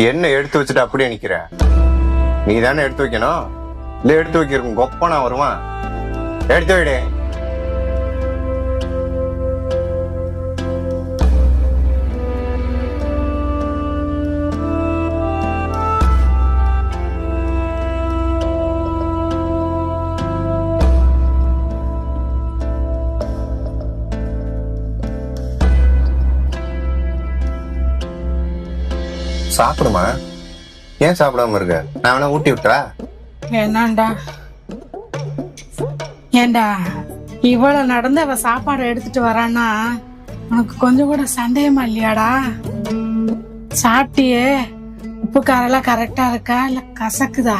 என்ன எடுத்து வச்சுட்டு அப்படியே நிக்கிற? நீ தானே எடுத்து வைக்கணும். இல்ல எடுத்து வைக்கிறக்கும் கொப்பனா வருவான். எடுத்து விடு. சாப்பிடுமா? ஏன் சாப்பிடாம இருக்க? நான் வேணா ஊட்டி விட்டுறா? என்னண்டா ஏண்டா இவ்வளவு நடந்து அவ சாப்பாடு எடுத்துட்டு வரான்னா உனக்கு கொஞ்சம் கூட சந்தேகமா இல்லையாடா? சாப்பிட்டியே, உப்பு காரெல்லாம் கரெக்டா இருக்கா இல்ல கசக்குதா?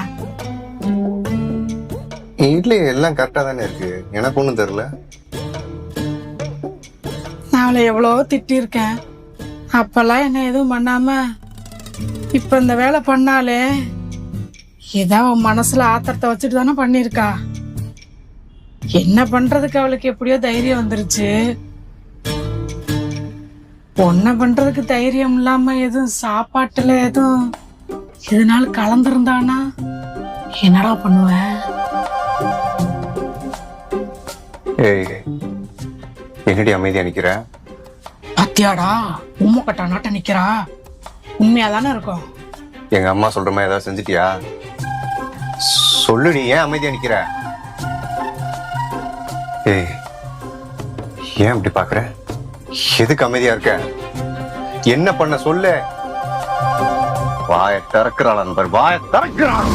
இட்லி எல்லாம் கரெக்டா தானே இருக்கு. எனக்கு ஒண்ணும் தெரியல. நான் அவளை எவ்வளவோ திட்டிருக்கேன். அப்பெல்லாம் என்ன எதுவும் பண்ணாம இப்ப இந்த வேலை பண்ணாலே ஏதோ அவன் மனசுல ஆத்திரத்தை வச்சுட்டு தானே பண்ணிருக்கா. என்ன பண்றதுக்கு அவளுக்கு எப்படியோ தைரியம் வந்துருச்சு. பொண்ணை பண்றதுக்கு தைரியம் இல்லாம எதுவும் சாப்பாட்டுல எதுவும் எதனால கலந்துருந்தானா என்னடா பண்ணுவேன்? ஏய், என்னடி அமைதியா நிக்கிற? பத்தியாடா உண்மை கட்டா நாட்ட நிக்கிறா. உண்மையாதானே இருக்கும். எங்க அம்மா சொல்ற மாதிரி ஏதாவது செஞ்சுட்டியா? சொல்லுடி, ஏன் அமைதியா நிக்கிற? ஏய், ஏன் இப்படி பாக்குற? எதுக்கு அமைதியா இருக்க? என்ன பண்ண சொல்லு. வாயை திறக்கிறாள் நண்பர், வாயை திறக்கிறாள்.